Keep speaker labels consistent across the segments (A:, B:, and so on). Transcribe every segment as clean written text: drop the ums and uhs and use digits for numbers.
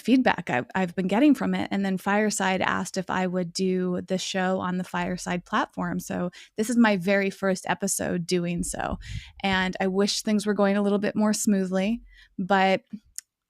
A: feedback I've been getting from it. And then Fireside asked if I would do the show on the Fireside platform. So this is my very first episode doing so. And I wish things were going a little bit more smoothly, but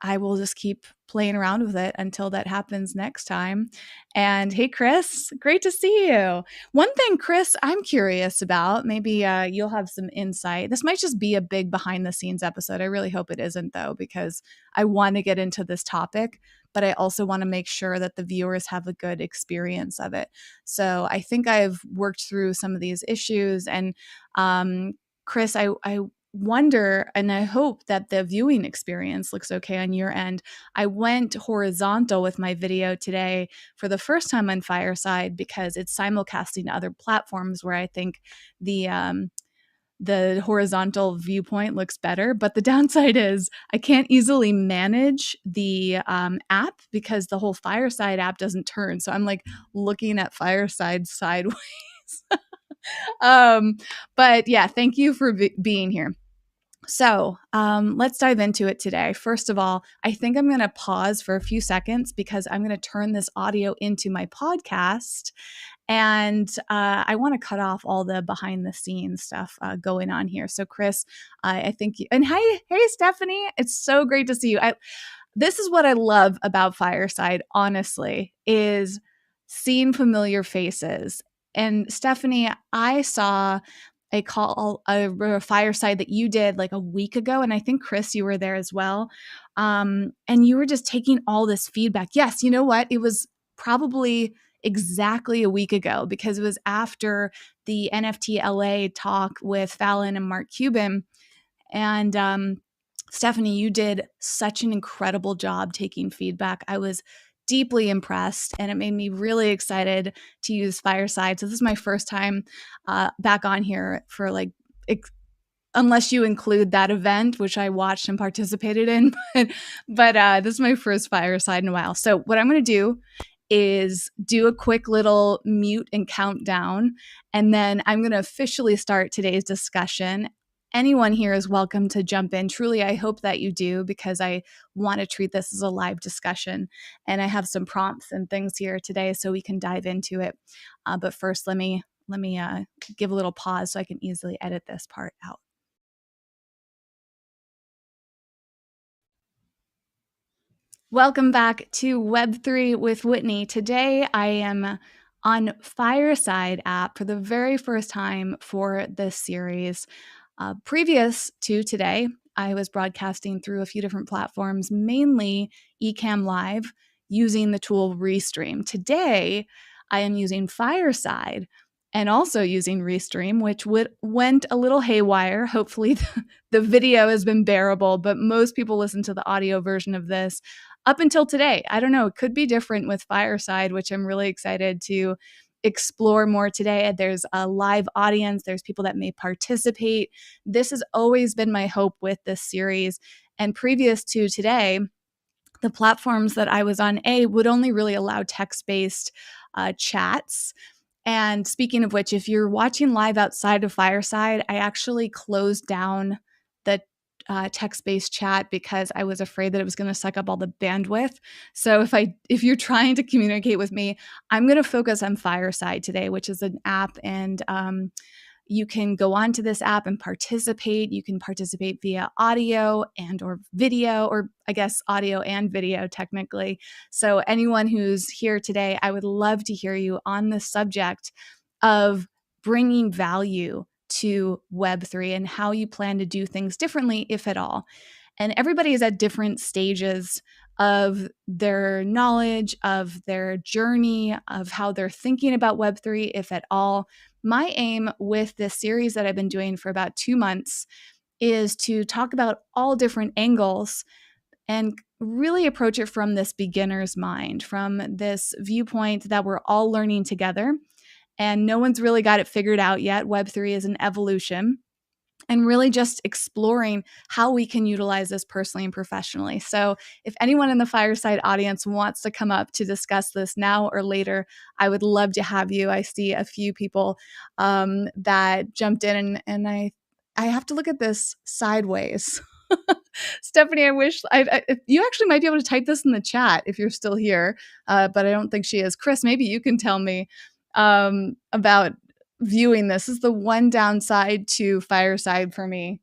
A: I will just keep playing around with it until that happens next time. And hey, Chris, great to see you. One thing, Chris, I'm curious about, maybe you'll have some insight. This might just be a big behind the scenes episode. I really hope it isn't, though, because I want to get into this topic, but I also want to make sure that the viewers have a good experience of it. So I think I've worked through some of these issues. And Chris, I wonder, and I hope that the viewing experience looks okay on your end. I went horizontal with my video today for the first time on Fireside because it's simulcasting to other platforms where I think the horizontal viewpoint looks better. But the downside is I can't easily manage the app because the whole Fireside app doesn't turn. So I'm like looking at Fireside sideways. But yeah, thank you for being here. So let's dive into it today. First of all, I think I'm going to pause for a few seconds because I'm going to turn this audio into my podcast. And I want to cut off all the behind the scenes stuff going on here. So Chris, I think you, and hey, Stephanie, it's so great to see you. This is what I love about Fireside, honestly, is seeing familiar faces. And Stephanie, I saw a Fireside that you did like a week ago. And I think, Chris, you were there as well. And you were just taking all this feedback. Yes, you know what? It was probably exactly a week ago because it was after the NFT LA talk with Fallon and Mark Cuban. And Stephanie, you did such an incredible job taking feedback. I was deeply impressed, and it made me really excited to use Fireside. So this is my first time back on here for unless you include that event, which I watched and participated in. but this is my first Fireside in a while. So what I'm going to do is do a quick little mute and countdown, and then I'm going to officially start today's discussion. Anyone here is welcome to jump in. Truly, I hope that you do because I want to treat this as a live discussion. And I have some prompts and things here today so we can dive into it. But first, let me give a little pause so I can easily edit this part out. Welcome back to Web3 with Whitney. Today, I am on Fireside app for the very first time for this series. Previous to today, I was broadcasting through a few different platforms, mainly Ecamm Live, using the tool Restream. Today, I am using Fireside and also using Restream, which went a little haywire. Hopefully, the video has been bearable, but most people listen to the audio version of this up until today. I don't know. It could be different with Fireside, which I'm really excited to explore more today. There's a live audience. There's people that may participate. This has always been my hope with this series. And previous to today, the platforms that I was on would only really allow text-based chats. And speaking of which, if you're watching live outside of Fireside, I actually closed down the text-based chat because I was afraid that it was going to suck up all the bandwidth. So if you're trying to communicate with me, I'm going to focus on Fireside today, which is an app, and you can go onto this app and participate. You can participate via audio and or video, or I guess audio and video technically. So anyone who's here today, I would love to hear you on the subject of bringing value to Web3 and how you plan to do things differently, if at all. And everybody is at different stages of their knowledge, of their journey, of how they're thinking about Web3, if at all. My aim with this series that I've been doing for about 2 months is to talk about all different angles and really approach it from this beginner's mind, from this viewpoint that we're all learning together. And no one's really got it figured out yet. Web3 is an evolution, and really just exploring how we can utilize this personally and professionally. So if anyone in the Fireside audience wants to come up to discuss this now or later, I would love to have you. I see a few people that jumped in, and I have to look at this sideways. Stephanie, I wish you actually might be able to type this in the chat if you're still here, but I don't think she is. Chris, maybe you can tell me about viewing this. This is the one downside to Fireside for me.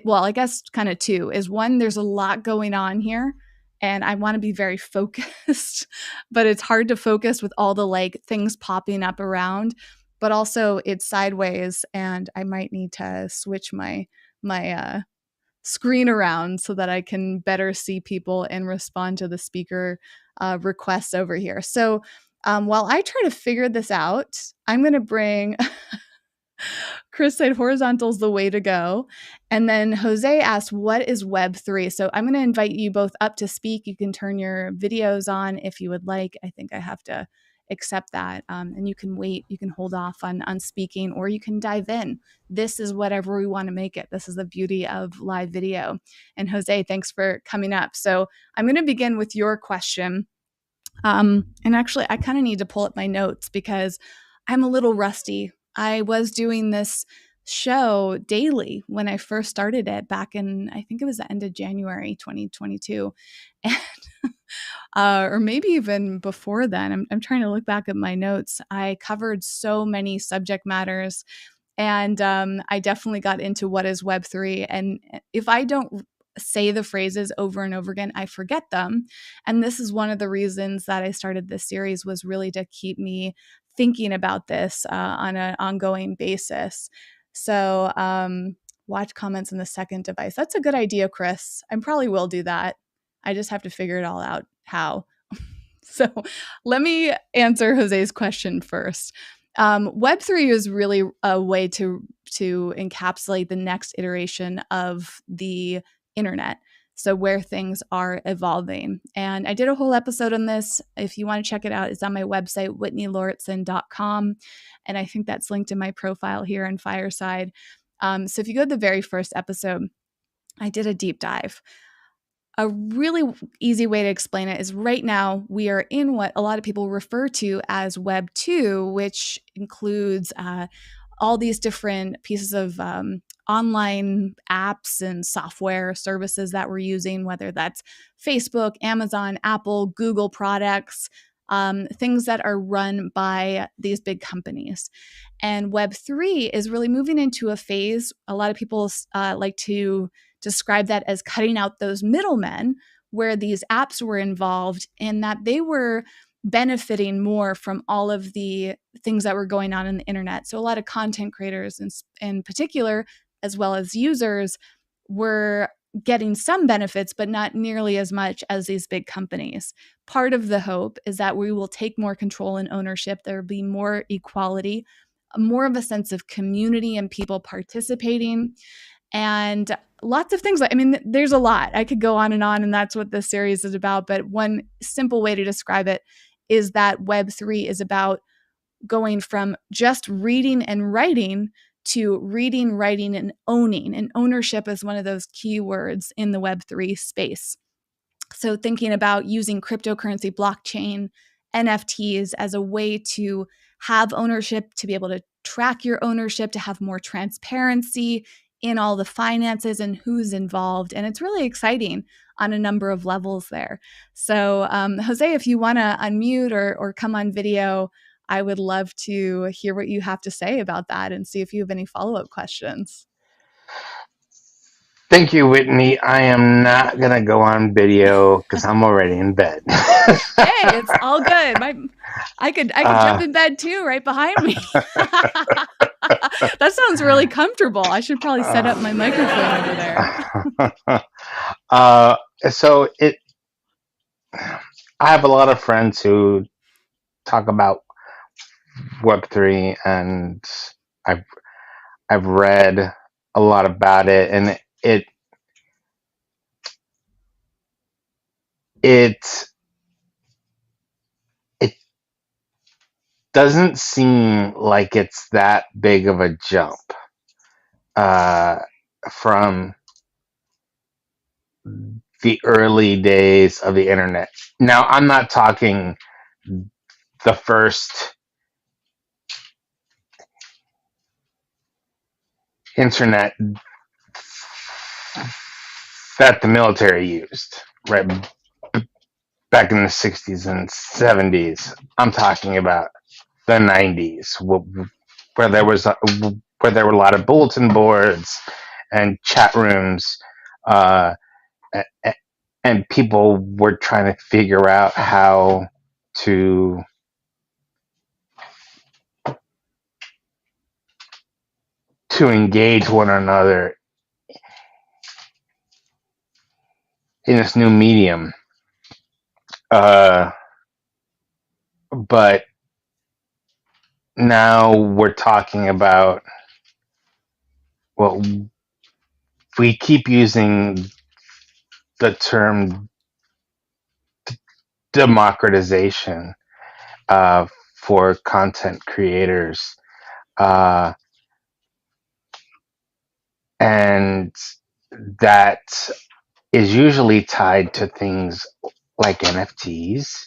A: Well, I guess kind of two is one, there's a lot going on here and I want to be very focused, but it's hard to focus with all the like things popping up around, but also it's sideways and I might need to switch my screen around so that I can better see people and respond to the speaker requests over here. So while I try to figure this out, I'm going to bring Chris said horizontal is the way to go. And then Jose asked, what is Web3? So I'm going to invite you both up to speak. You can turn your videos on if you would like. I think I have to accept that. And you can wait. You can hold off on speaking, or you can dive in. This is whatever we want to make it. This is the beauty of live video. And Jose, thanks for coming up. So I'm going to begin with your question. And actually, I kind of need to pull up my notes because I'm a little rusty. I was doing this show daily when I first started it back in, I think it was the end of January 2022. And, or maybe even before then. I'm trying to look back at my notes. I covered so many subject matters. And I definitely got into what is Web3. And if I don't say the phrases over and over again, I forget them. And this is one of the reasons that I started this series, was really to keep me thinking about this on an ongoing basis. So watch comments on the second device. That's a good idea, Chris. I probably will do that. I just have to figure it all out how. So let me answer Jose's question first. Web3 is really a way to encapsulate the next iteration of the internet. So where things are evolving. And I did a whole episode on this. If you want to check it out, it's on my website, whitneylauritsen.com. And I think that's linked in my profile here in Fireside. So if you go to the very first episode, I did a deep dive. A really easy way to explain it is right now we are in what a lot of people refer to as Web 2, which includes all these different pieces of online apps and software services that we're using, whether that's Facebook, Amazon, Apple, Google products, things that are run by these big companies. And Web3 is really moving into a phase. A lot of people like to describe that as cutting out those middlemen, where these apps were involved and that they were benefiting more from all of the things that were going on in the internet. So a lot of content creators in particular, as well as users, were getting some benefits, but not nearly as much as these big companies. Part of the hope is that we will take more control and ownership. There will be more equality, more of a sense of community and people participating, and lots of things. I mean, there's a lot. I could go on, and that's what this series is about. But one simple way to describe it is that Web3 is about going from just reading and writing to reading, writing, and owning. And ownership is one of those key words in the Web3 space. So thinking about using cryptocurrency, blockchain, NFTs as a way to have ownership, to be able to track your ownership, to have more transparency in all the finances and who's involved. And it's really exciting on a number of levels there. So Jose, if you want to unmute or come on video, I would love to hear what you have to say about that and see if you have any follow-up questions.
B: Thank you, Whitney. I am not going to go on video because I'm already in bed.
A: Hey, it's all good. I could jump in bed too, right behind me. That sounds really comfortable. I should probably set up my microphone over there.
B: So I have a lot of friends who talk about Web3, and I've read a lot about it, and it doesn't seem like it's that big of a jump from the early days of the internet. Now, I'm not talking the first internet that the military used, right? Back in the 60s and 70s. I'm talking about the 90s, where there was where there were a lot of bulletin boards and chat rooms, uh, and people were trying to figure out how to engage one another in this new medium. But now we're talking about, well, we keep using the term democratization for content creators, and that is usually tied to things like NFTs,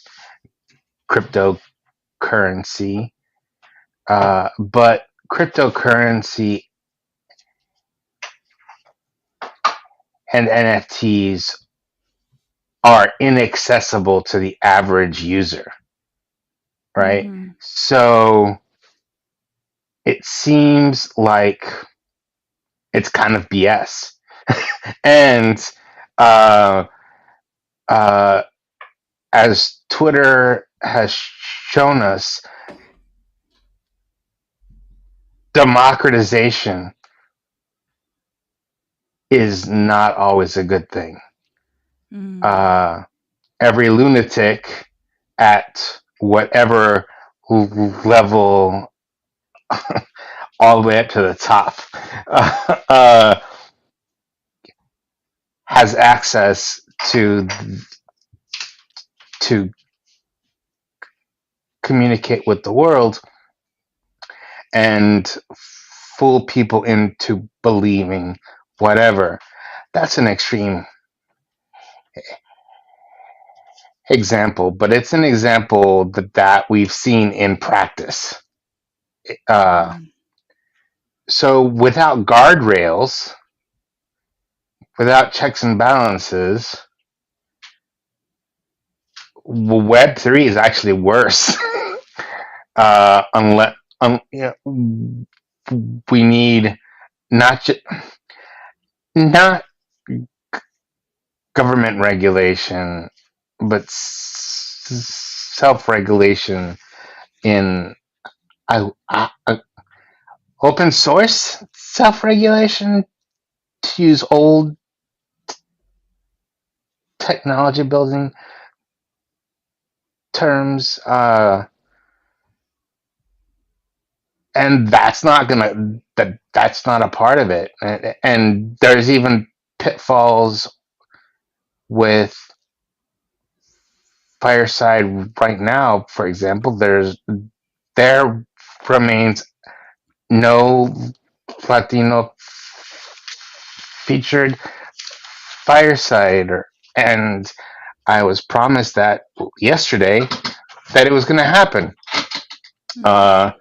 B: cryptocurrency, but cryptocurrency and NFTs are inaccessible to the average user, right?
A: Mm-hmm.
B: So it seems like it's kind of BS. And uh, uh, as Twitter has shown us, democratization is not always a good thing.
A: Mm.
B: Every lunatic at whatever level, all the way up to the top, uh, has access to communicate with the world and fool people into believing whatever. That's an extreme example, but it's an example that we've seen in practice. Uh,
A: Mm.
B: so without guardrails, without checks and balances, Web3 is actually worse. Unless we need not just not government regulation, but self-regulation in open source self-regulation, to use old technology building terms, and that's not a part of it. And there's even pitfalls with Fireside right now. For example, there remains no Latino featured Fireside, and I was promised that yesterday that it was going to happen, uh,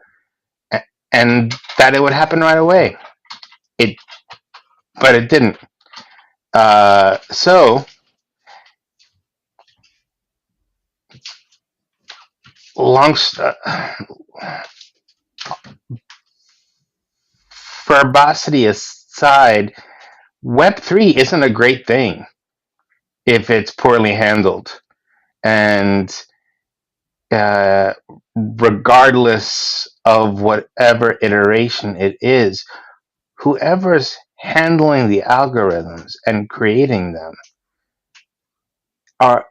A: Mm.
B: and that it would happen right away. It, but it didn't. So long verbosity aside, Web3 isn't a great thing if it's poorly handled, and uh, regardless of whatever iteration it is, whoever's handling the algorithms and creating them are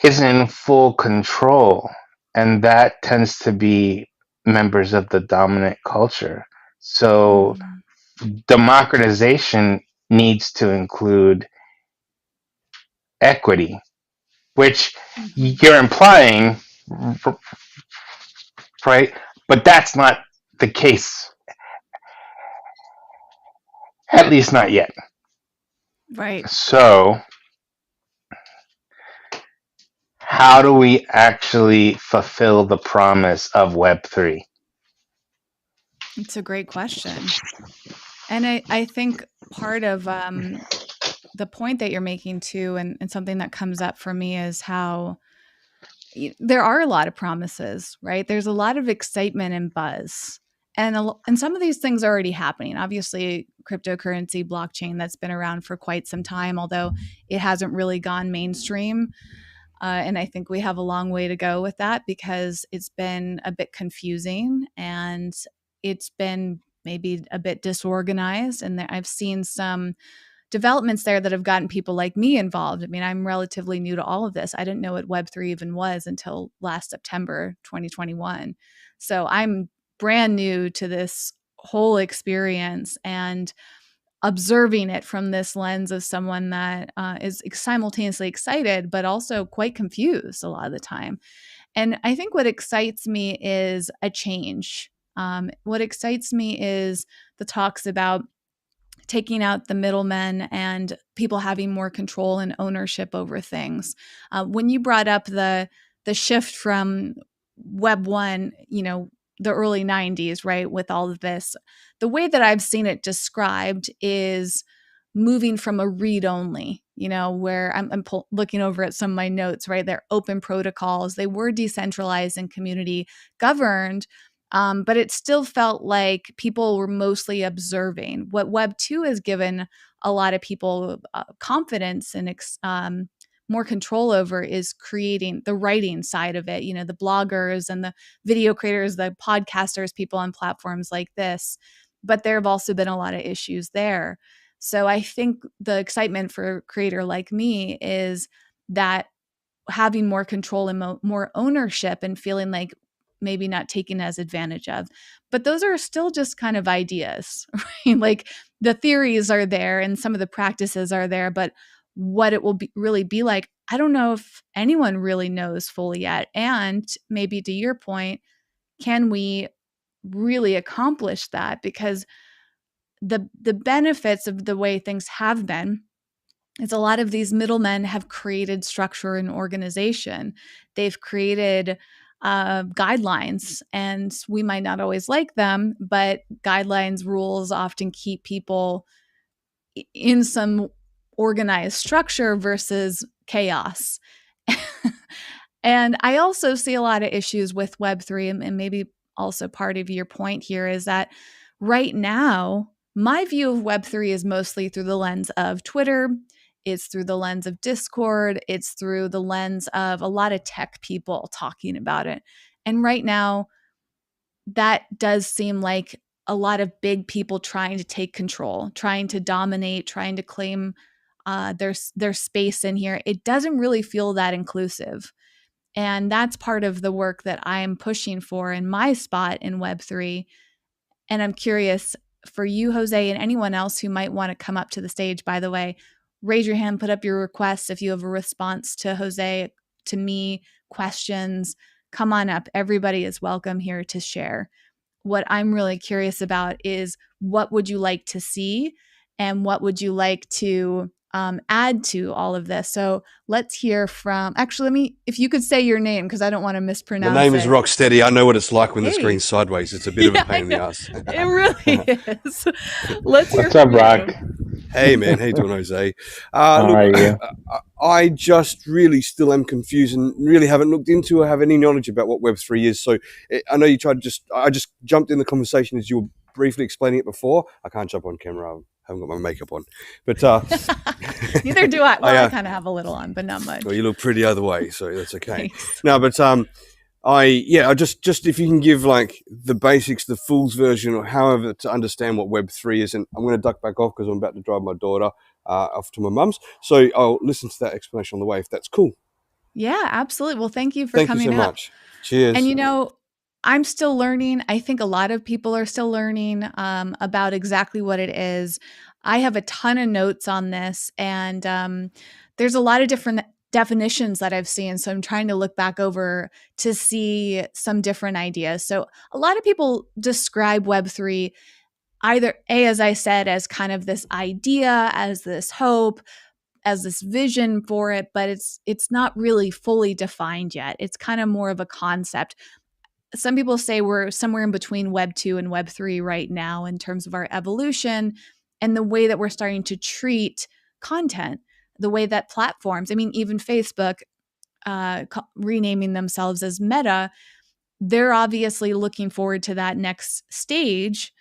B: is in full control, and that tends to be members of the dominant culture. So
A: Mm.
B: democratization needs to include equity, which
A: Mm-hmm.
B: you're implying, right? But that's not the case, at least not yet.
A: Right.
B: So how do we actually fulfill the promise of Web3?
A: It's a great question. And I think part of the point that you're making too, and something that comes up for me is how there are a lot of promises, right? There's a lot of excitement and buzz. And some of these things are already happening. Obviously, cryptocurrency, blockchain, that's been around for quite some time, although it hasn't really gone mainstream. And I think we have a long way to go with that because it's been a bit confusing and it's been maybe a bit disorganized. And I've seen some developments there that have gotten people like me involved. I mean, I'm relatively new to all of this. I didn't know what Web3 even was until last September 2021. So I'm brand new to this whole experience and observing it from this lens of someone that is simultaneously excited, but also quite confused a lot of the time. And I think what excites me is a change. What excites me is the talks about taking out the middlemen and people having more control and ownership over things. When you brought up the shift from Web one, the early '90s, right, with all of this, the way that I've seen it described is moving from a read only, where I'm looking over at some of my notes, right? They're open protocols. They were decentralized and community governed, but it still felt like people were mostly observing. What Web 2 has given a lot of people confidence and more control over is creating the writing side of it, the bloggers and the video creators, the podcasters, people on platforms like this. But there have also been a lot of issues there. So I think the excitement for a creator like me is that having more control and more ownership and feeling like maybe not taken as advantage of. But those are still just kind of ideas, right? Like the theories are there and some of the practices are there, but what it will really be like, I don't know if anyone really knows fully yet. And maybe to your point, can we really accomplish that? Because the benefits of the way things have been is a lot of these middlemen have created structure and organization. They've created guidelines, and we might not always like them, but guidelines, rules often keep people in some organized structure versus chaos. And I also see a lot of issues with Web3, and maybe also part of your point here is that right now, my view of Web3 is mostly through the lens of Twitter. It's through the lens of Discord. It's through the lens of a lot of tech people talking about it. And right now, that does seem like a lot of big people trying to take control, trying to dominate, trying to claim their space in here. It doesn't really feel that inclusive. And that's part of the work that I'm pushing for in my spot in Web3. And I'm curious for you, Jose, and anyone else who might want to come up to the stage, by the way, raise your hand, put up your requests. If you have a response to Jose, to me, questions, come on up. Everybody is welcome here to share. What I'm really curious about is what would you like to see and what would you like to add to all of this? So let's hear from, actually, if you could say your name, because I don't want to mispronounce it.
C: My name is Rocstedi. I know what it's like when the screen's sideways. It's a bit of a pain in the ass.
A: It really is. Let's hear
B: What's up, Rock?
C: Hey, man. How you doing, Jose?
B: How are you?
C: I just really still am confused and really haven't looked into or have any knowledge about what Web3 is. So I know you tried I just jumped in the conversation as you were briefly explaining it before. I can't jump on camera. I haven't got my makeup on. But
A: neither do I. Well, I kind of have a little on, but not much.
C: Well, you look pretty either way, so that's okay.
A: Thanks.
C: No, but I just if you can give like the basics, the fool's version, or however to understand what Web3 is, and I'm going to duck back off because I'm about to drive my daughter off to my mum's, so I'll listen to that explanation on the way if that's cool.
A: Yeah, absolutely. Well, thank you for coming.
C: Thank you so much. Cheers.
A: And I'm still learning. I think a lot of people are still learning about exactly what it is. I have a ton of notes on this, and there's a lot of different definitions that I've seen. So I'm trying to look back over to see some different ideas. So a lot of people describe Web3 either, as I said, as kind of this idea, as this hope, as this vision for it, but it's not really fully defined yet. It's kind of more of a concept. some people say we're somewhere in between Web 2 and Web 3 right now in terms of our evolution and the way that we're starting to treat content, the way that platforms, I mean, even Facebook renaming themselves as Meta, they're obviously looking forward to that next stage,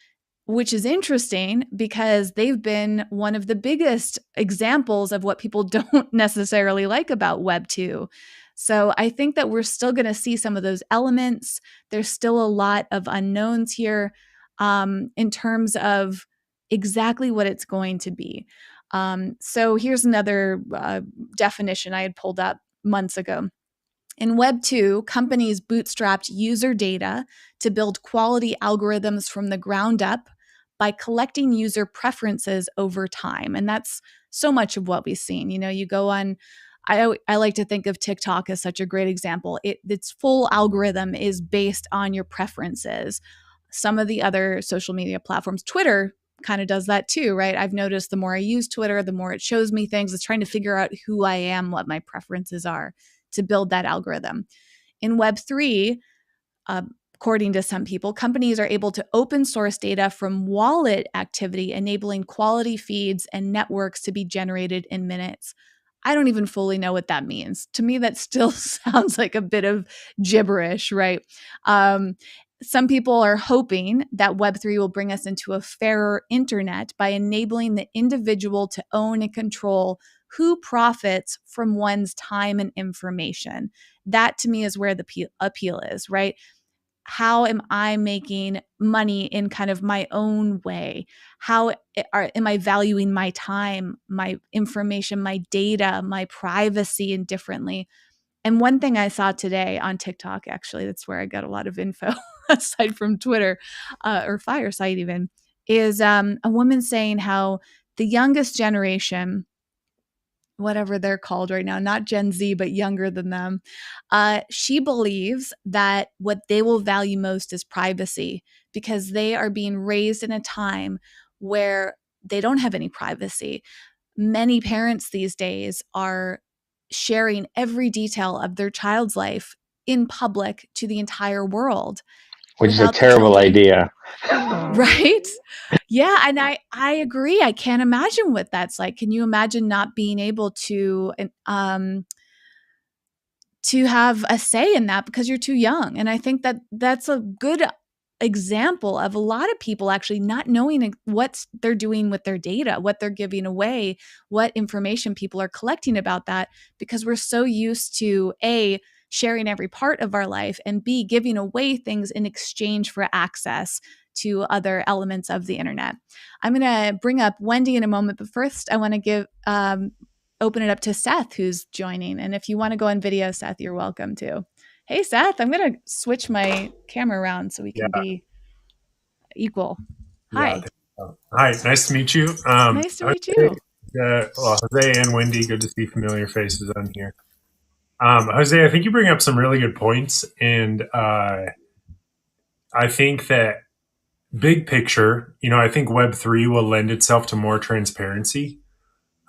A: which is interesting because they've been one of the biggest examples of what people don't necessarily like about Web 2. So I think that we're still going to see some of those elements. There's still a lot of unknowns here in terms of exactly what it's going to be. So here's another definition I had pulled up months ago. In Web 2, companies bootstrapped user data to build quality algorithms from the ground up by collecting user preferences over time. And that's so much of what we've seen. You know, you go on, I like to think of TikTok as such a great example. Its full algorithm is based on your preferences. Some of the other social media platforms, Twitter kind of does that too, right? I've noticed the more I use Twitter, the more it shows me things. It's trying to figure out who I am, what my preferences are to build that algorithm. In Web3, according to some people, companies are able to open source data from wallet activity, enabling quality feeds and networks to be generated in minutes. I don't even fully know what that means. To me, that still sounds like a bit of gibberish, right? Some people are hoping that Web3 will bring us into a fairer internet by enabling the individual to own and control who profits from one's time and information. That to me is where the appeal is, right? How am I making money in kind of my own way? How am I valuing my time, my information, my data, my privacy indifferently? And one thing I saw today on TikTok, actually, that's where I got a lot of info aside from Twitter or Fireside even, is a woman saying how the youngest generation, whatever they're called right now, not Gen Z, but younger than them, she believes that what they will value most is privacy because they are being raised in a time where they don't have any privacy. Many parents these days are sharing every detail of their child's life in public to the entire world
B: which is a
A: without the
B: terrible
A: children.
B: idea.
A: Right? Yeah, and I agree. I can't imagine what that's like. Can you imagine not being able to have a say in that because you're too young? And I think that that's a good example of a lot of people actually not knowing what they're doing with their data, what they're giving away, what information people are collecting about that, because we're so used to A, sharing every part of our life, and B, giving away things in exchange for access to other elements of the internet. I'm going to bring up Wendi in a moment, but first I want to open it up to Seth, who's joining. And if you want to go on video, Seth, you're welcome to. Hey, Seth, I'm going to switch my camera around so we can be equal. Hi.
D: Hi, nice to meet you.
A: Nice to meet you.
D: Jose and Wendi, good to see familiar faces on here. Jose, I think you bring up some really good points. And I think that big picture, I think Web3 will lend itself to more transparency.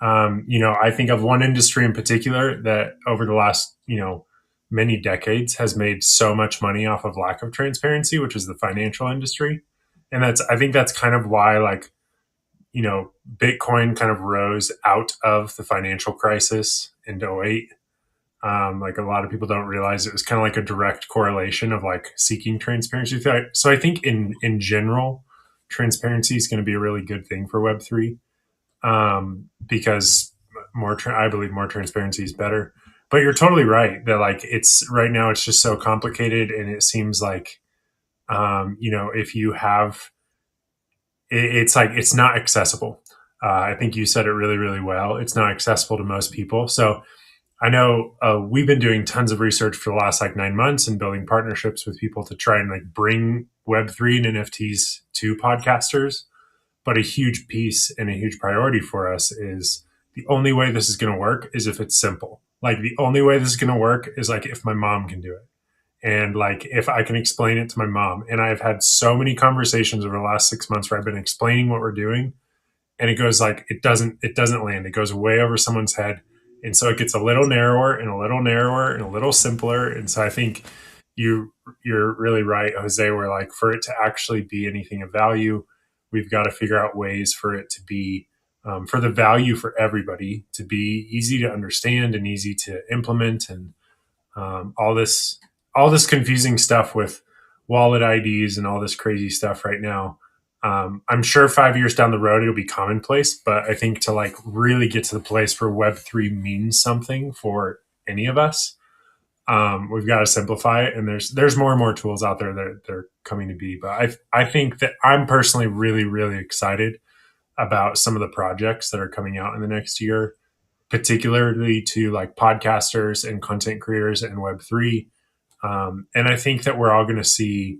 D: I think of one industry in particular that over the last, many decades has made so much money off of lack of transparency, which is the financial industry. And I think that's kind of why, Bitcoin kind of rose out of the financial crisis in 08. A lot of people don't realize it was kind of like a direct correlation of seeking transparency. So I think in general, transparency is going to be a really good thing for Web3 because I believe more transparency is better. But you're totally right that it's right now it's just so complicated, and it seems like if you have it's not accessible. I think you said it really, really well. It's not accessible to most people. So I know we've been doing tons of research for the last 9 months and building partnerships with people to try and bring Web3 and NFTs to podcasters. But a huge piece and a huge priority for us is the only way this is going to work is if it's simple. The only way this is going to work is if my mom can do it. And if I can explain it to my mom. And I've had so many conversations over the last 6 months where I've been explaining what we're doing, and it goes it doesn't land. It goes way over someone's head. And so it gets a little narrower and a little narrower and a little simpler. And so I think, you're really right, Jose. Where like for it to actually be anything of value, we've got to figure out ways for it to be for the value for everybody to be easy to understand and easy to implement, and all this confusing stuff with wallet IDs and all this crazy stuff right now. I'm sure 5 years down the road it'll be commonplace, but I think to like really get to the place where Web3 means something for any of us, we've got to simplify it. And there's more and more tools out there that they're coming to be. But I think that I'm personally really, really excited about some of the projects that are coming out in the next year, particularly to like podcasters and content creators and Web3. And I think that we're all going to see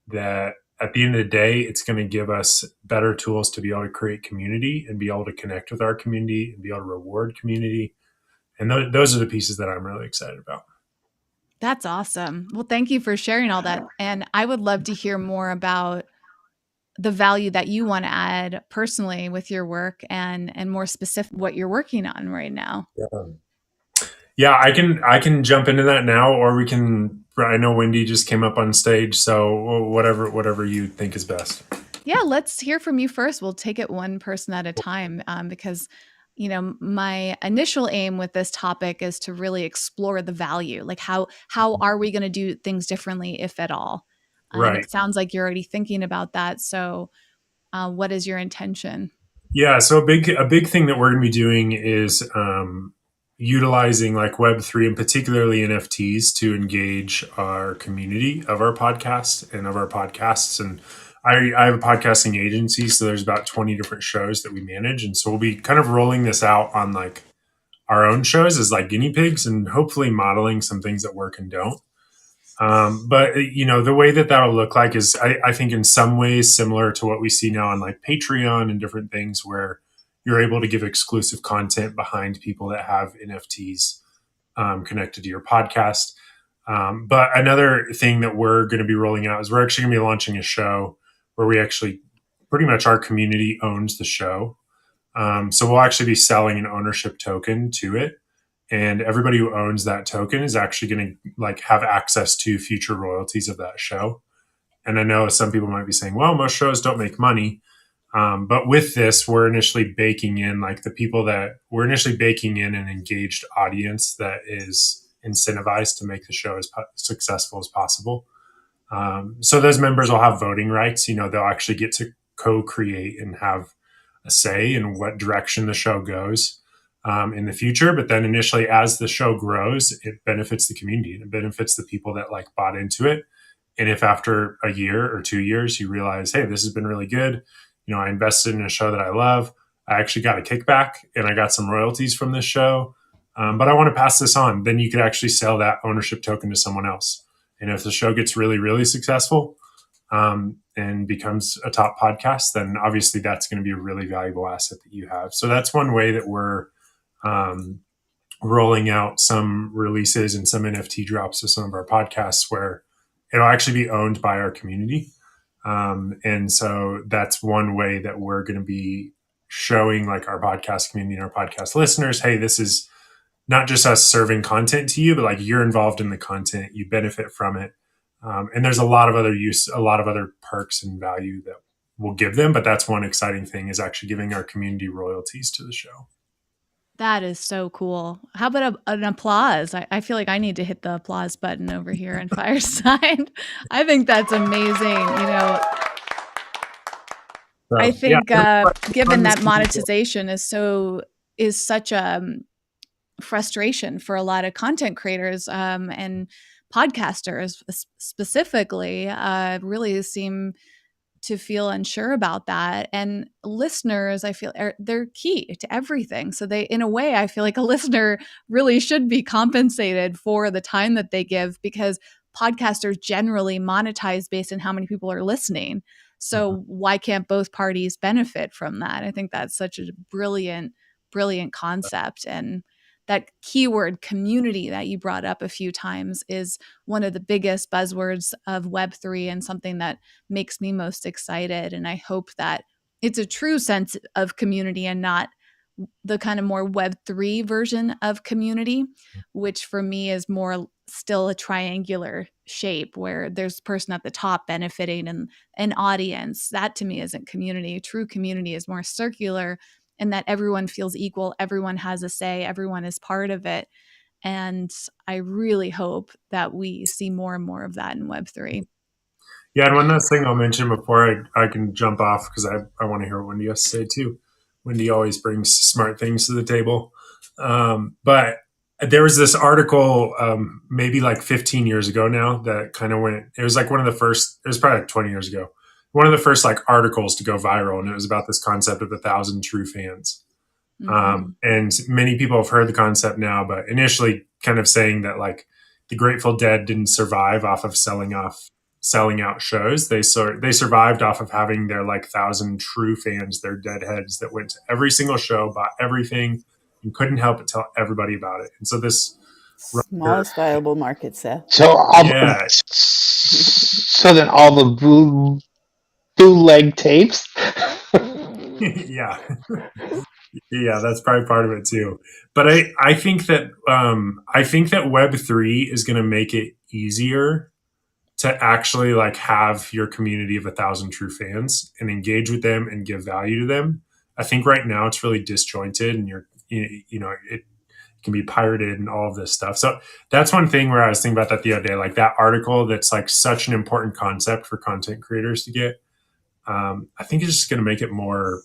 D: that at the end of the day, it's going to give us better tools to be able to create community and be able to connect with our community and be able to reward community. And those are the pieces that I'm really excited about.
A: That's awesome. Well, thank you for sharing all that. And I would love to hear more about the value that you want to add personally with your work and more specific what you're working on right now.
D: Yeah, I can jump into that now, or we can. I know Wendi just came up on stage, so whatever you think is best.
A: Yeah, let's hear from you first. We'll take it one person at a time because, my initial aim with this topic is to really explore the value. Like how are we going to do things differently, if at all? And
D: Right.
A: it sounds like you're already thinking about that. So, what is your intention?
D: Yeah. So a big thing that we're going to be doing is utilizing like Web3 and particularly NFTs to engage our community of our podcast and of our podcasts. And I have a podcasting agency, so there's about 20 different shows that we manage. And so we'll be kind of rolling this out on like our own shows as like guinea pigs and hopefully modeling some things that work and don't. But the way that that'll look like is I think in some ways similar to what we see now on like Patreon and different things where you're able to give exclusive content behind people that have NFTs connected to your podcast. But another thing that we're going to be rolling out is we're actually going to be launching a show where we actually pretty much our community owns the show. So we'll actually be selling an ownership token to it. And everybody who owns that token is actually going to like have access to future royalties of that show. And I know some people might be saying, well, most shows don't make money. But with this, we're initially baking in like the people that we're initially baking in an engaged audience that is incentivized to make the show as successful as possible. So those members will have voting rights. They'll actually get to co-create and have a say in what direction the show goes in the future. But then initially, as the show grows, it benefits the community and it benefits the people that like bought into it. And if after a year or 2 years you realize, hey, this has been really good, I invested in a show that I love, I actually got a kickback and I got some royalties from this show, but I want to pass this on, then you could actually sell that ownership token to someone else. And if the show gets really, really successful and becomes a top podcast, then obviously that's going to be a really valuable asset that you have. So that's one way that we're rolling out some releases and some NFT drops of some of our podcasts where it'll actually be owned by our community. And so that's one way that we're going to be showing like our podcast community and our podcast listeners, hey, this is not just us serving content to you, but like you're involved in the content, you benefit from it. And there's a lot of other perks and value that we'll give them. But that's one exciting thing is actually giving our community royalties to the show.
A: That is so cool. How about an applause? I feel like I need to hit the applause button over here in Fireside. I think that's amazing. I think given that monetization is such a frustration for a lot of content creators and podcasters specifically, really seem to feel unsure about that. And listeners, I feel they're key to everything. So in a way, I feel like a listener really should be compensated for the time that they give because podcasters generally monetize based on how many people are listening. So why can't both parties benefit from that? I think that's such a brilliant concept. And that keyword community that you brought up a few times is one of the biggest buzzwords of Web3 and something that makes me most excited. And I hope that it's a true sense of community and not the kind of more Web3 version of community, which for me is more still a triangular shape where there's a person at the top benefiting and an audience. That to me isn't community. True community is more circular in that everyone feels equal, everyone has a say, everyone is part of it. And I really hope that we see more and more of that in Web3.
D: Yeah, and one last thing I'll mention before I can jump off, because I want to hear what Wendi has to say too. Wendi always brings smart things to the table. But there was this article maybe like 15 years ago now that kind of went, it was like one of the first, it was probably like 20 years ago, one of the first like articles to go viral. And it was about this concept of 1,000 true fans. And many people have heard the concept now, but initially kind of saying that like the Grateful Dead didn't survive off of selling out shows. They survived off of having their like 1,000 true fans, their deadheads that went to every single show, bought everything, and couldn't help but tell everybody about it. And so this
E: smallest viable market, Seth.
B: So then all the bootleg tapes.
D: Yeah. Yeah, that's probably part of it too. But I think that Web3 is going to make it easier to actually like have your community of 1,000 true fans and engage with them and give value to them. I think right now it's really disjointed, and it can be pirated and all of this stuff. So that's one thing where I was thinking about that the other day, like that article that's like such an important concept for content creators to get. I think it's just going to make it more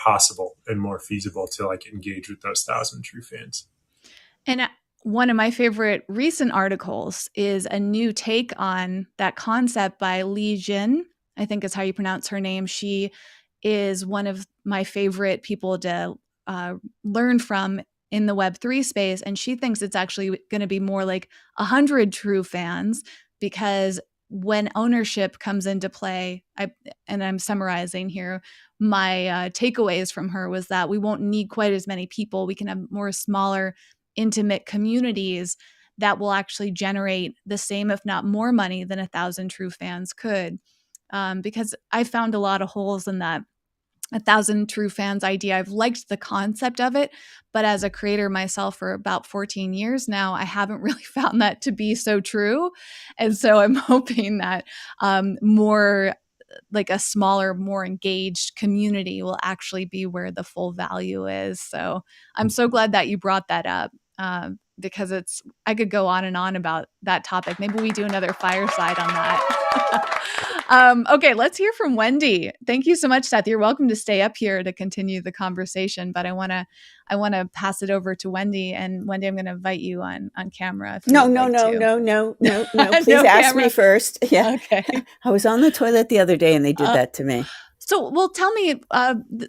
D: possible and more feasible to like engage with those 1,000 true fans.
A: And one of my favorite recent articles is a new take on that concept by Li Jin, I think is how you pronounce her name. She is one of my favorite people to learn from in the Web3 space. And she thinks it's actually going to be more like 100 true fans, because when ownership comes into play, and I'm summarizing here, my takeaways from her was that we won't need quite as many people. We can have more smaller, intimate communities that will actually generate the same, if not more money than 1,000 true fans could. Because I found a lot of holes in that 1,000 true fans idea. I've liked the concept of it, but as a creator myself for about 14 years now, I haven't really found that to be so true. And so I'm hoping that more like a smaller, more engaged community will actually be where the full value is. So I'm so glad that you brought that up, because I could go on and on about that topic. Maybe we do another fireside on that. Okay, let's hear from Wendi. Thank you so much, Seth. You're welcome to stay up here to continue the conversation, but I want to pass it over to Wendi. And Wendi, I'm going to invite you on camera.
E: No. Please ask me first. Yeah.
A: Okay.
E: I was on the toilet the other day and they did that to me.
A: So, well, tell me,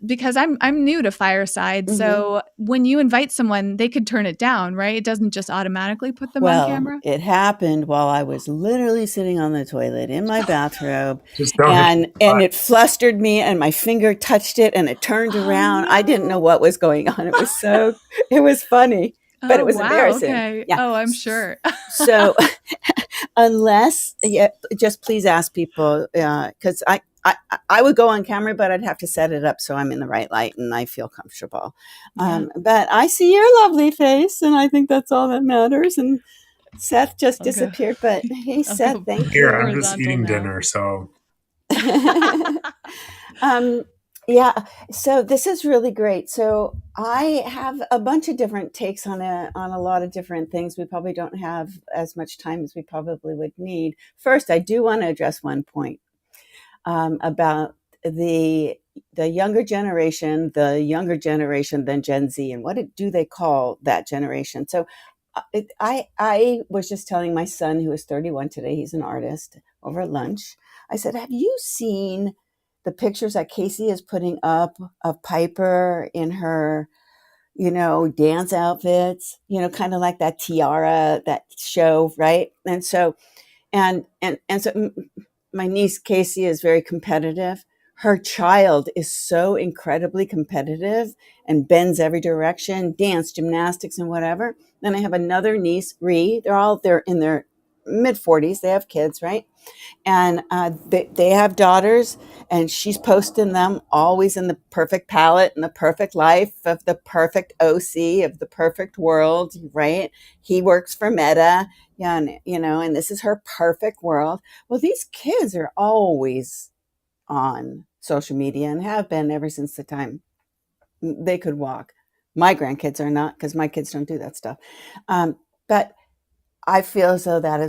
A: because I'm new to Fireside. Mm-hmm. So when you invite someone, they could turn it down, right? It doesn't just automatically put them on camera?
E: It happened while I was literally sitting on the toilet in my bathrobe, and it flustered me, and my finger touched it, and it turned around. No. I didn't know what was going on. It was funny, but it was embarrassing.
A: Okay. Yeah. Oh, I'm sure.
E: So just please ask people, because I would go on camera, but I'd have to set it up so I'm in the right light and I feel comfortable. Yeah. But I see your lovely face, and I think that's all that matters. And Seth just disappeared, but hey, Seth, thank you.
D: Here, I'm just eating dinner, so.
E: Yeah, so this is really great. So I have a bunch of different takes on a lot of different things. We probably don't have as much time as we probably would need. First, I do want to address one point. About the younger generation than Gen Z, and what do they call that generation? So I was just telling my son, who is 31 today, he's an artist, over lunch. I said, have you seen the pictures that Casey is putting up of Piper in her, dance outfits, kind of like that tiara, that show, right? And so, and so my niece Casey is very competitive. Her child is so incredibly competitive and bends every direction, dance, gymnastics, and whatever. Then I have another niece, Ree. They're in their mid-40s. They have kids, right? And they have daughters, and she's posting them always in the perfect palette and the perfect life of the perfect OC of the perfect world, right? He works for Meta, and this is her perfect world. Well, these kids are always on social media and have been ever since the time they could walk. My grandkids are not, because my kids don't do that stuff. But I feel as though that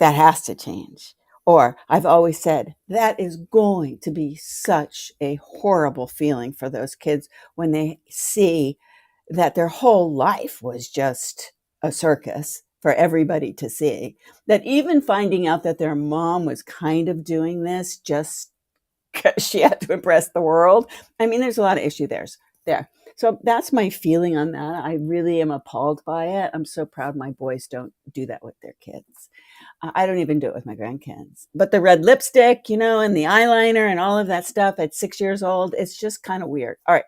E: has to change. Or I've always said that is going to be such a horrible feeling for those kids when they see that their whole life was just a circus for everybody to see. That even finding out that their mom was kind of doing this just because she had to impress the world. I mean, there's a lot of issue there. So that's my feeling on that. I really am appalled by it. I'm so proud my boys don't do that with their kids. I don't even do it with my grandkids. But the red lipstick, and the eyeliner and all of that stuff at 6 years old, it's just kind of weird. All right.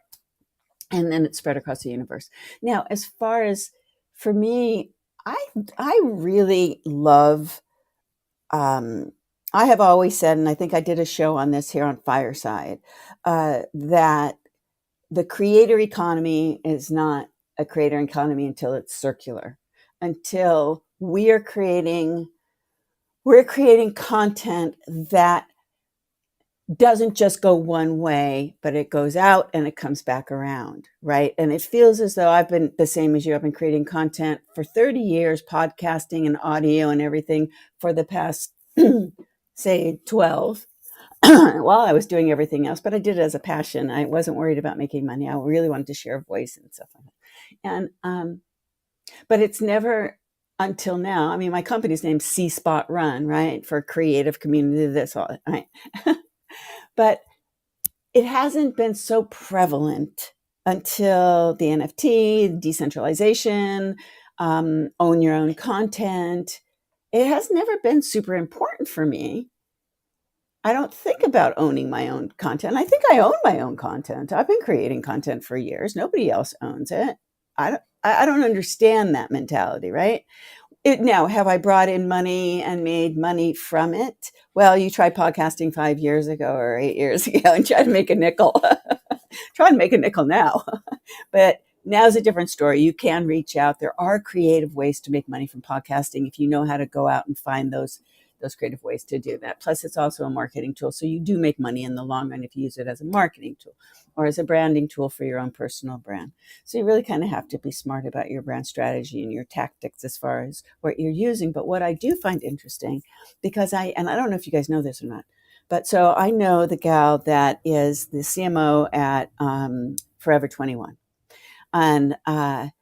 E: And then it's spread across the universe. Now, as far as for me, I really love, I have always said, and I think I did a show on this here on Fireside, that the creator economy is not a creator economy until it's circular, until we're creating content that doesn't just go one way, but it goes out and it comes back around, right? And it feels as though I've been the same as you. I've been creating content for 30 years, podcasting and audio and everything for the past, say, 12. While I was doing everything else, but I did it as a passion. I wasn't worried about making money. I really wanted to share a voice and stuff like that. And, but it's never until now. I mean, my company's named C Spot Run, right? For creative community, this all, right? But it hasn't been so prevalent until the NFT, decentralization, own your own content. It has never been super important for me. I don't think about owning my own content. I think I own my own content. I've been creating content for years. Nobody else owns it. I don't understand that mentality, right? Now, have I brought in money and made money from it? Well, you tried podcasting 5 years ago or 8 years ago and tried to make a nickel. Try to make a nickel now. But now's a different story. You can reach out. There are creative ways to make money from podcasting if you know how to go out and find those creative ways to do that. Plus, it's also a marketing tool. So you do make money in the long run if you use it as a marketing tool or as a branding tool for your own personal brand. So you really kind of have to be smart about your brand strategy and your tactics as far as what you're using. But what I do find interesting, because I don't know if you guys know this or not, but so I know the gal that is the CMO at Forever 21. And at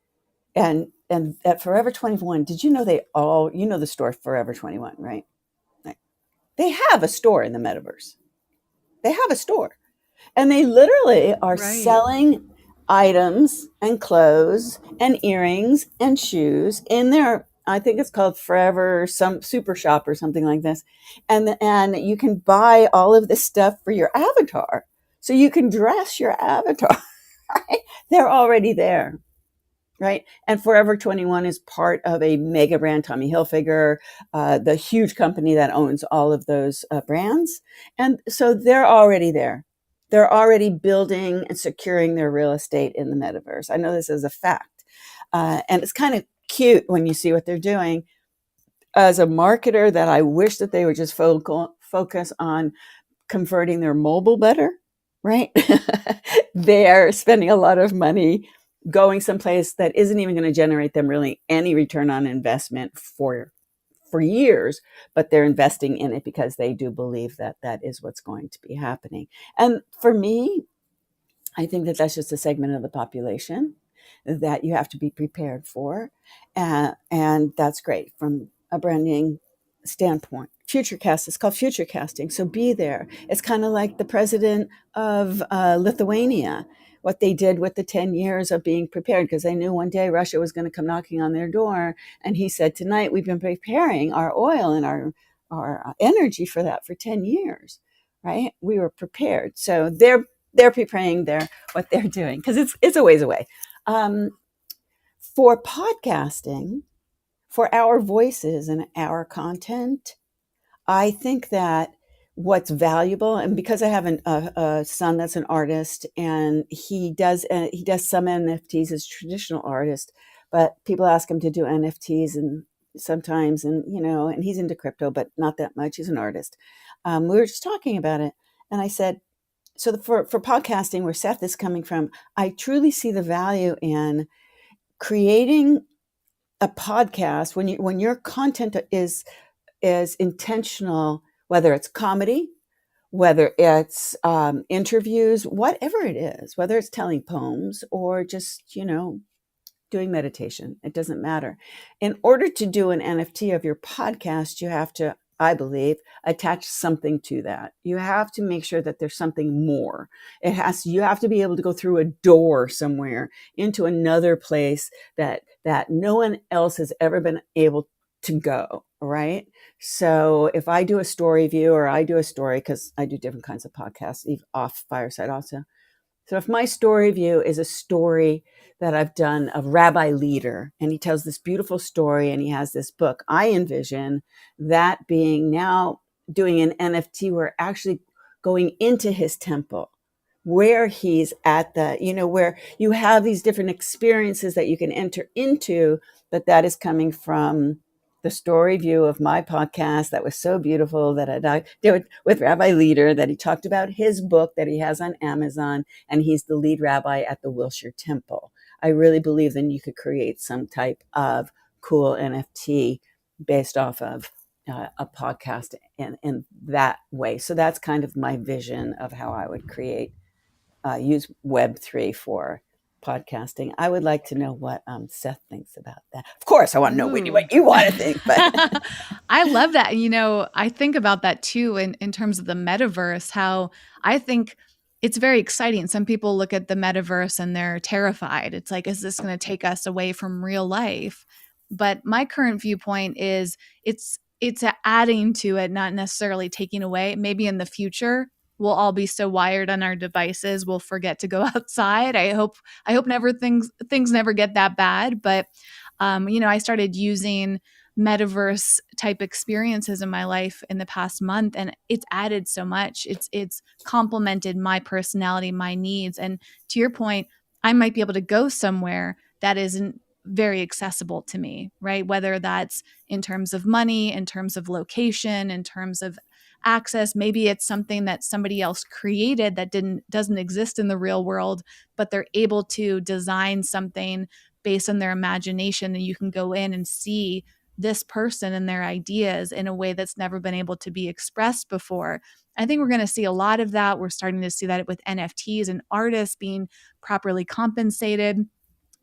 E: Forever 21, did you know the store Forever 21, right? They have a store in the metaverse. They have a store. And they literally are selling items and clothes and earrings and shoes in their, I think it's called Forever some Super Shop or something like this. And you can buy all of this stuff for your avatar. So you can dress your avatar. Right? They're already there. Right. And Forever 21 is part of a mega brand, Tommy Hilfiger, the huge company that owns all of those brands. And so they're already there. They're already building and securing their real estate in the metaverse. I know this is a fact. And it's kind of cute when you see what they're doing. As a marketer, that I wish that they would just focus on converting their mobile better. Right. They're spending a lot of money going someplace that isn't even going to generate them really any return on investment for years, but they're investing in it because they do believe that that is what's going to be happening. And for me, I think that that's just a segment of the population that you have to be prepared for. And that's great from a branding standpoint. Futurecast, it's called Futurecasting. So be there. It's kind of like the president of Lithuania, what they did with the 10 years of being prepared, because they knew one day Russia was going to come knocking on their door. And he said, tonight, we've been preparing our oil and our energy for that for 10 years, right? We were prepared. So they're preparing what they're doing, because it's a ways away. For podcasting, for our voices and our content, I think that what's valuable, and because I have a son that's an artist, and he does some NFTs as traditional artist, but people ask him to do NFTs and sometimes, and and he's into crypto, but not that much. He's an artist. We were just talking about it, and I said, so for podcasting, where Seth is coming from, I truly see the value in creating a podcast when your content is intentional, whether it's comedy, whether it's interviews, whatever it is, whether it's telling poems or just doing meditation, it doesn't matter. In order to do an NFT of your podcast, you have to, I believe, attach something to that. You have to make sure that there's something more. You have to be able to go through a door somewhere into another place that no one else has ever been able to go, right? So if I do a story view, or I do a story, because I do different kinds of podcasts, even off Fireside also. So if my story view is a story that I've done of Rabbi Leader, and he tells this beautiful story and he has this book, I envision that being now doing an NFT where actually going into his temple, where he's at where you have these different experiences that you can enter into, that is coming from the story view of my podcast that was so beautiful that I did with Rabbi Leader, that he talked about his book that he has on Amazon, and he's the lead rabbi at the Wilshire Temple. I really believe then you could create some type of cool NFT based off of a podcast in that way. So that's kind of my vision of how I would use Web3 for podcasting. I would like to know what Seth thinks about that. Of course, I want to know, Whitney, what you want to think. But
A: I love that. I think about that too in terms of the metaverse, how I think it's very exciting. Some people look at the metaverse and they're terrified. It's like, is this going to take us away from real life? But my current viewpoint is it's adding to it, not necessarily taking away. Maybe in the future, we'll all be so wired on our devices, we'll forget to go outside. I hope never things never get that bad. But I started using metaverse type experiences in my life in the past month, and it's added so much. It's complemented my personality, my needs. And to your point, I might be able to go somewhere that isn't very accessible to me, right? Whether that's in terms of money, in terms of location, in terms of access. Maybe it's something that somebody else created that doesn't exist in the real world, but they're able to design something based on their imagination, and you can go in and see this person and their ideas in a way that's never been able to be expressed before. I think we're going to see a lot of that. We're starting to see that with NFTs and artists being properly compensated.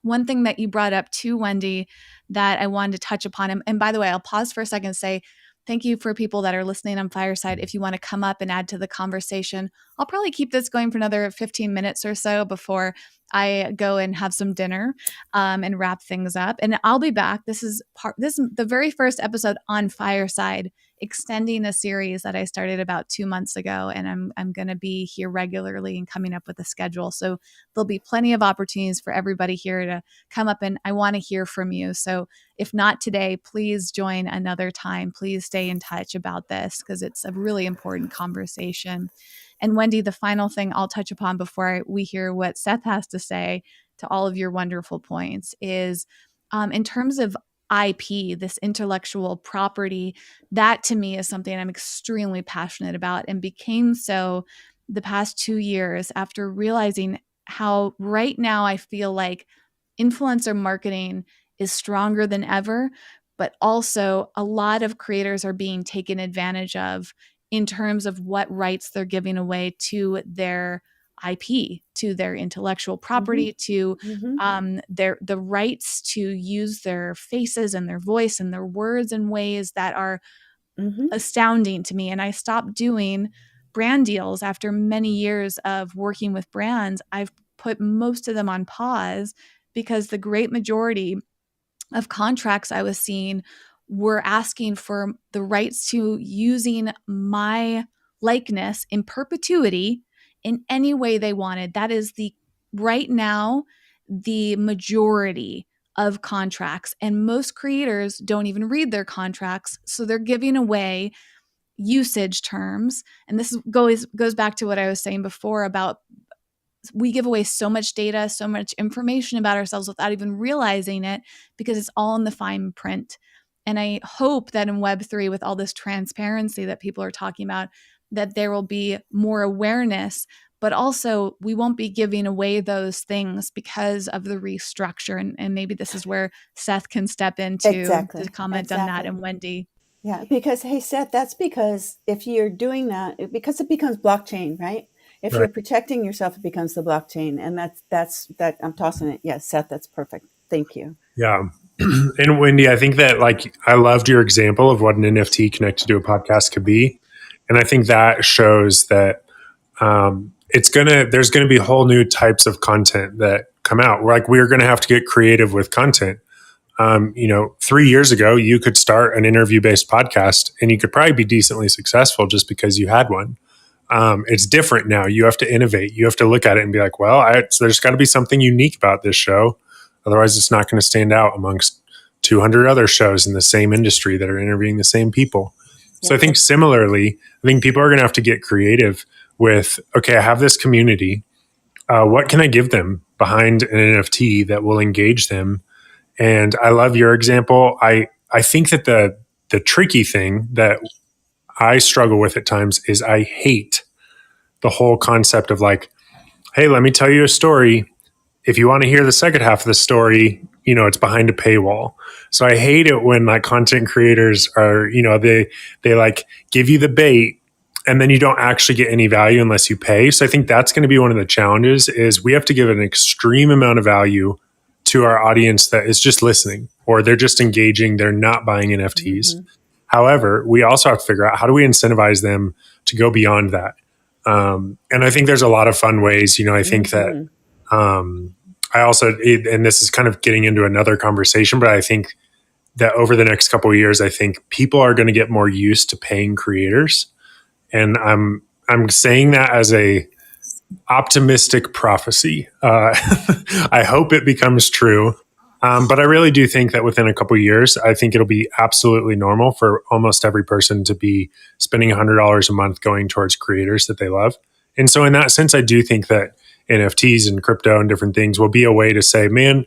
A: One thing that you brought up too, Wendi, that I wanted to touch upon, and by the way, I'll pause for a second and say thank you for people that are listening on Fireside. If you want to come up and add to the conversation, I'll probably keep this going for another 15 minutes or so before I go and have some dinner and wrap things up. And I'll be back. This is the very first episode on Fireside, extending a series that I started about 2 months ago. And I'm going to be here regularly and coming up with a schedule. So there'll be plenty of opportunities for everybody here to come up, and I want to hear from you. So if not today, please join another time. Please stay in touch about this because it's a really important conversation. And Wendi, the final thing I'll touch upon before we hear what Seth has to say to all of your wonderful points is in terms of IP, this intellectual property, that to me is something I'm extremely passionate about, and became so the past 2 years after realizing how right now I feel like influencer marketing is stronger than ever, but also a lot of creators are being taken advantage of in terms of what rights they're giving away to their IP, to their intellectual property, to the rights to use their faces and their voice and their words in ways that are astounding to me. And I stopped doing brand deals after many years of working with brands. I've put most of them on pause because the great majority of contracts I was seeing were asking for the rights to using my likeness in perpetuity in any way they wanted. That is right now, the majority of contracts. And most creators don't even read their contracts. So they're giving away usage terms. And this goes back to what I was saying before about we give away so much data, so much information about ourselves without even realizing it because it's all in the fine print. And I hope that in Web3, with all this transparency that people are talking about, that there will be more awareness, but also we won't be giving away those things because of the restructure. And maybe this is where Seth can step into to comment on that, and Wendi.
E: Yeah, because, hey, Seth, that's because if you're doing that, because it becomes blockchain, right? If you're protecting yourself, it becomes the blockchain. And that's I'm tossing it. Yes, Seth, that's perfect. Thank you.
D: Yeah. And Wendi, I think that I loved your example of what an NFT connected to a podcast could be. And I think that shows that there's gonna be whole new types of content that come out. We're gonna have to get creative with content. 3 years ago, you could start an interview-based podcast and you could probably be decently successful just because you had one. It's different now. You have to innovate. You have to look at it and be like, well, there's got to be something unique about this show. Otherwise, it's not going to stand out amongst 200 other shows in the same industry that are interviewing the same people. Yeah. So I think similarly, people are going to have to get creative with, okay, I have this community. What can I give them behind an NFT that will engage them? And I love your example. I think that the tricky thing that I struggle with at times is I hate the whole concept of hey, let me tell you a story. If you want to hear the second half of the story, it's behind a paywall. So I hate it when content creators are, they give you the bait and then you don't actually get any value unless you pay. So I think that's going to be one of the challenges is we have to give an extreme amount of value to our audience that is just listening or they're just engaging. They're not buying NFTs. Mm-hmm. However, we also have to figure out how do we incentivize them to go beyond that. And I think there's a lot of fun ways, I think that I also, and this is kind of getting into another conversation, but I think that over the next couple of years, I think people are going to get more used to paying creators. And I'm saying that as a optimistic prophecy. I hope it becomes true. But I really do think that within a couple of years, I think it'll be absolutely normal for almost every person to be spending $100 a month going towards creators that they love. And so in that sense, I do think that NFTs and crypto and different things will be a way to say, man,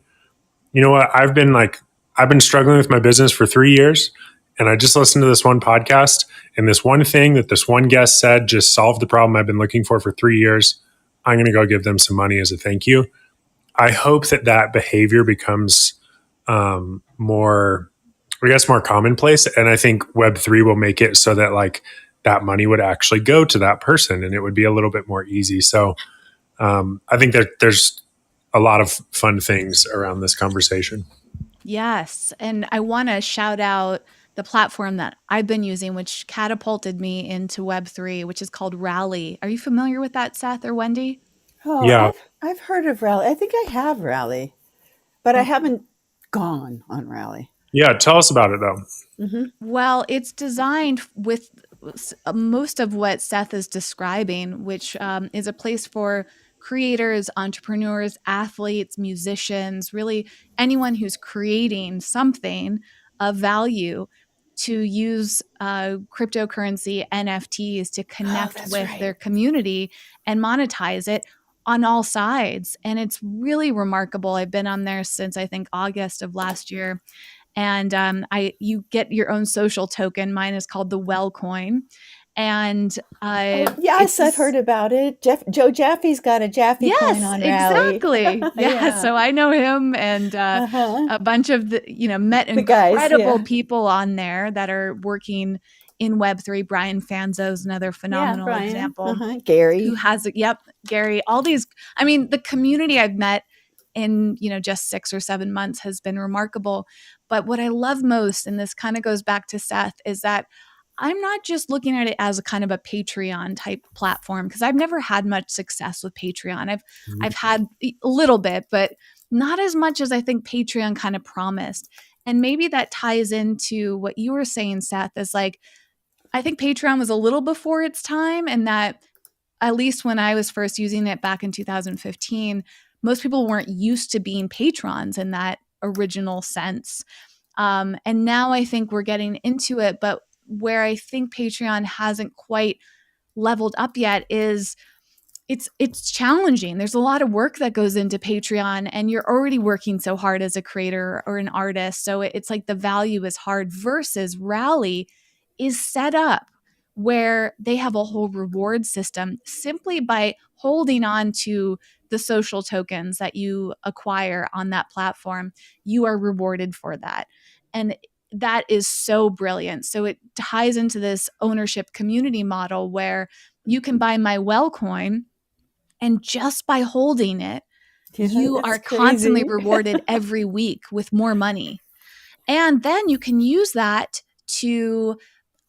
D: you know what? I've been struggling with my business for 3 years and I just listened to this one podcast and this one thing that this one guest said just solved the problem I've been looking for 3 years. I'm going to go give them some money as a thank you. I hope that behavior becomes more commonplace. And I think Web3 will make it so that that money would actually go to that person and it would be a little bit more easy. So I think there's a lot of fun things around this conversation.
A: Yes. And I want to shout out the platform that I've been using, which catapulted me into Web3, which is called Rally. Are you familiar with that, Seth or Wendi?
E: Oh, yeah. I've heard of Rally. I think I have Rally, but I haven't gone on Rally.
D: Yeah. Tell us about it, though.
A: Mm-hmm. Well, it's designed with most of what Seth is describing, which is a place for creators, entrepreneurs, athletes, musicians, really anyone who's creating something of value to use cryptocurrency NFTs to connect with their community and monetize it on all sides. And it's really remarkable. I've been on there since I think August of last year. And you get your own social token. Mine is called the Well Coin. And
E: yes, I've heard about it. Joe Jaffe's got a Jaffe coin on Rally.
A: Exactly. Yeah. So I know him and a bunch of met incredible people on there that are working in Web3. Brian Fanzo is another phenomenal example.
E: Gary.
A: Who has Gary. All these, the community I've met in just 6 or 7 months has been remarkable. But what I love most, and this kind of goes back to Seth, is that I'm not just looking at it as a kind of a Patreon type platform, because I've never had much success with Patreon. I've had a little bit, but not as much as I think Patreon kind of promised. And maybe that ties into what you were saying, Seth, is I think Patreon was a little before its time, and that at least when I was first using it back in 2015, most people weren't used to being patrons, and that original sense. And now I think we're getting into it, but where I think Patreon hasn't quite leveled up yet is it's challenging. There's a lot of work that goes into Patreon, and you're already working so hard as a creator or an artist. So it's like the value is hard, versus Rally is set up where they have a whole reward system simply by holding on to the social tokens that you acquire on that platform. You are rewarded for that. And that is so brilliant. So it ties into this ownership community model where you can buy my well coin, and just by holding it, you are constantly rewarded every week with more money. And then you can use that to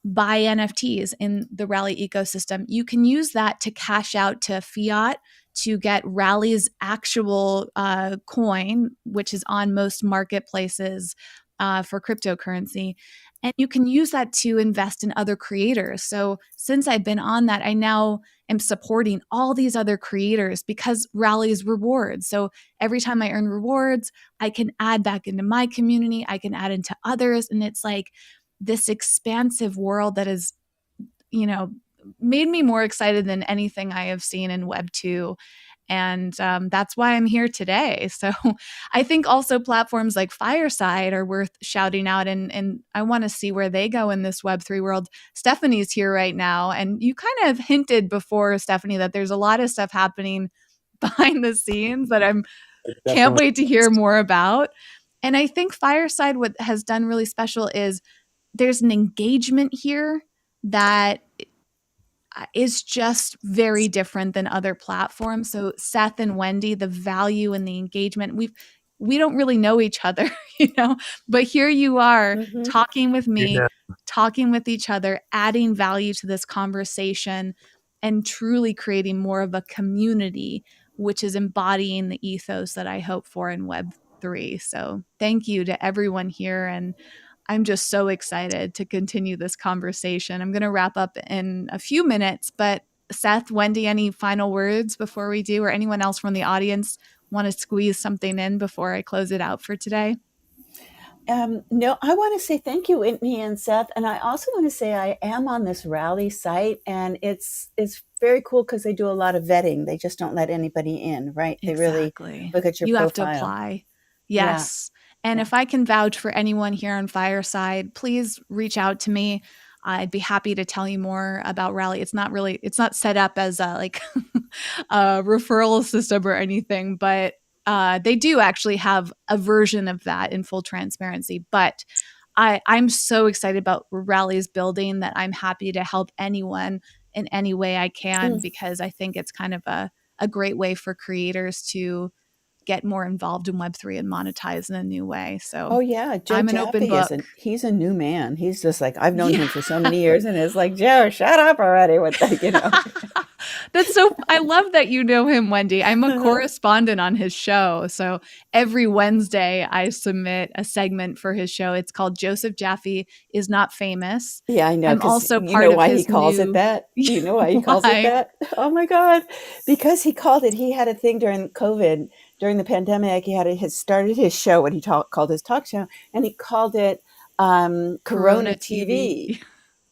A: buy NFTs in the Rally ecosystem. You can use that to cash out to fiat to get Rally's actual coin, which is on most marketplaces for cryptocurrency. And you can use that to invest in other creators. So since I've been on that, I now am supporting all these other creators because Rally's rewards. So every time I earn rewards, I can add back into my community, I can add into others. And it's like this expansive world that has, made me more excited than anything I have seen in Web 2. And that's why I'm here today. So I think also platforms like Fireside are worth shouting out. And I want to see where they go in this Web3 world. Stephanie's here right now. And you kind of hinted before, Stephanie, that there's a lot of stuff happening behind the scenes that can't wait to hear more about. And I think Fireside, what has done really special is there's an engagement here that is just very different than other platforms. So Seth and Wendi, the value and the engagement, we don't really know each other, but here you are talking with me, talking with each other, adding value to this conversation, and truly creating more of a community, which is embodying the ethos that I hope for in Web3. So thank you to everyone here. And I'm just so excited to continue this conversation. I'm going to wrap up in a few minutes, but Seth, Wendi, any final words before we do, or anyone else from the audience want to squeeze something in before I close it out for today?
E: No, I want to say thank you, Whitney and Seth. And I also want to say I am on this Rally site, and it's very cool because they do a lot of vetting. They just don't let anybody in, right?
A: Exactly.
E: They really look at your profile.
A: You have to apply. Yes. Yeah. And if I can vouch for anyone here on Fireside, please reach out to me. I'd be happy to tell you more about Rally. It's not set up as a referral system or anything, but they do actually have a version of that in full transparency. But I'm so excited about Rally's building that I'm happy to help anyone in any way I can, because I think it's kind of a great way for creators to get more involved in Web3 and monetize in a new way. So,
E: oh yeah, Joe
A: I'm an
E: Jaffe
A: open book.
E: He's a new man. He's just like, I've known him for so many years, and it's like, Joe, shut up already with that,
A: That's so, I love that you know him, Wendi. I'm a correspondent on his show. So every Wednesday I submit a segment for his show. It's called Joseph Jaffe is Not Famous.
E: Yeah, I know.
A: I'm also part
E: of
A: why
E: he calls it that? You know why he calls it that? Oh my God. Because he called it, he had a thing during COVID, during the pandemic. He started his show, what he called his talk show, and he called it Corona TV.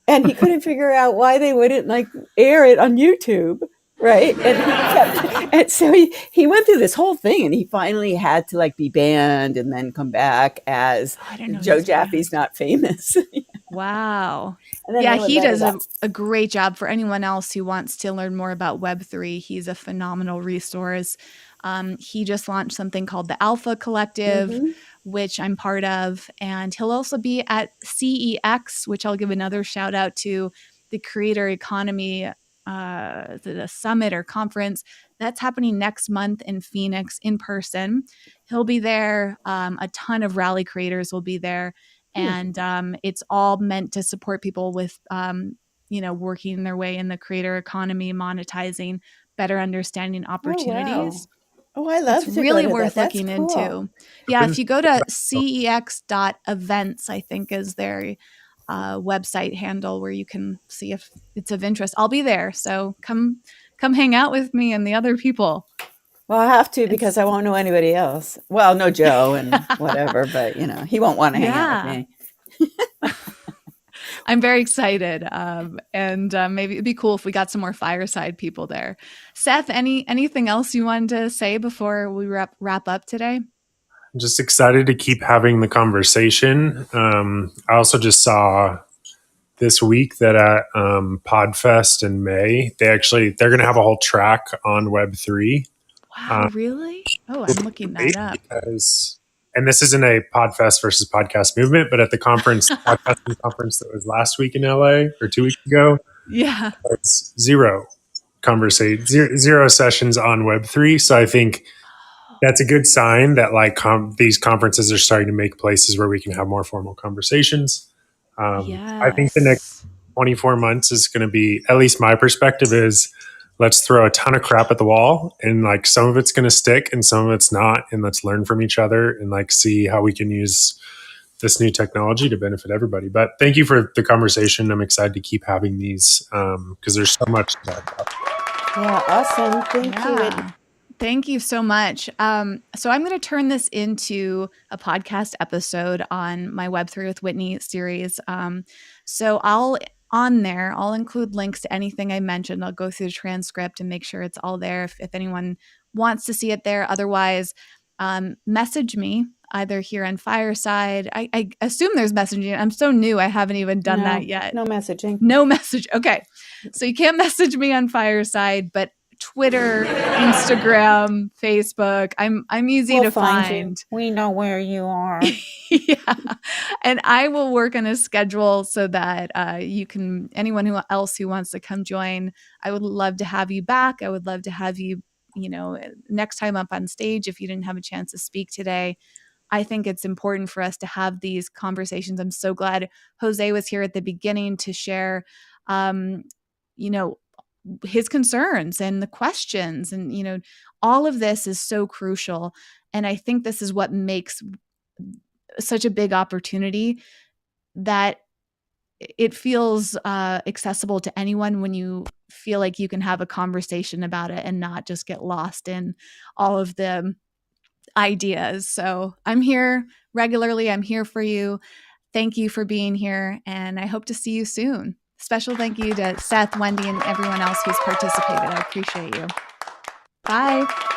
E: And he couldn't figure out why they wouldn't air it on YouTube, right? And so he went through this whole thing, and he finally had to be banned and then come back as Joe Jaffe's Not Famous.
A: Wow. Yeah, he does a great job. For anyone else who wants to learn more about Web3, he's a phenomenal resource. He just launched something called the Alpha Collective, which I'm part of. And he'll also be at CEX, which I'll give another shout out to, the Creator Economy the summit or conference. That's happening next month in Phoenix in person. He'll be there. A ton of Rally creators will be there. And it's all meant to support people with, working their way in the creator economy, monetizing, better understanding opportunities.
E: Oh, I love it.
A: It's really worth looking into. Yeah, if you go to cex.events, I think is their website handle, where you can see if it's of interest. I'll be there. So come hang out with me and the other people.
E: Well, I have to because I won't know anybody else. Well, no Joe and whatever, but he won't want to hang out with me.
A: I'm very excited. And maybe it'd be cool if we got some more Fireside people there. Seth, anything else you wanted to say before we wrap up today?
D: I'm just excited to keep having the conversation. I also just saw this week that at Podfest in May, they're going to have a whole track on Web3.
A: Wow, really? Oh, I'm looking that up.
D: And this isn't a Podfest versus podcast movement, but at the conference, podcasting conference that was last week in LA or 2 weeks ago,
A: yeah,
D: it's zero sessions on Web3. So I think that's a good sign that these conferences are starting to make places where we can have more formal conversations.
A: Yes.
D: I think the next 24 months is going to be, at least my perspective is, let's throw a ton of crap at the wall, and some of it's going to stick and some of it's not, and let's learn from each other and see how we can use this new technology to benefit everybody. But thank you for the conversation. I'm excited to keep having these because there's so much to talk about.
E: Yeah, awesome. Thank you.
A: Thank you so much. So I'm going to turn this into a podcast episode on my Web3 with Whitney series. So I'll include links to anything I mentioned. I'll go through the transcript and make sure it's all there if anyone wants to see it there. Otherwise, message me either here on Fireside. I assume there's messaging. I'm so new. I haven't even done that yet.
E: No messaging.
A: No message. Okay. So you can't message me on Fireside, but Twitter, Instagram, Facebook. I'm easy to find.
E: We know where you are.
A: Yeah. And I will work on a schedule so that anyone else who wants to come join, I would love to have you back. I would love to have you, next time up on stage if you didn't have a chance to speak today. I think it's important for us to have these conversations. I'm so glad Jose was here at the beginning to share, his concerns and the questions, and all of this is so crucial. And I think this is what makes such a big opportunity, that it feels accessible to anyone when you feel like you can have a conversation about it and not just get lost in all of the ideas. So I'm here regularly. I'm here for you. Thank you for being here, and I hope to see you soon. Special thank you to Seth, Wendi, and everyone else who's participated. I appreciate you. Bye.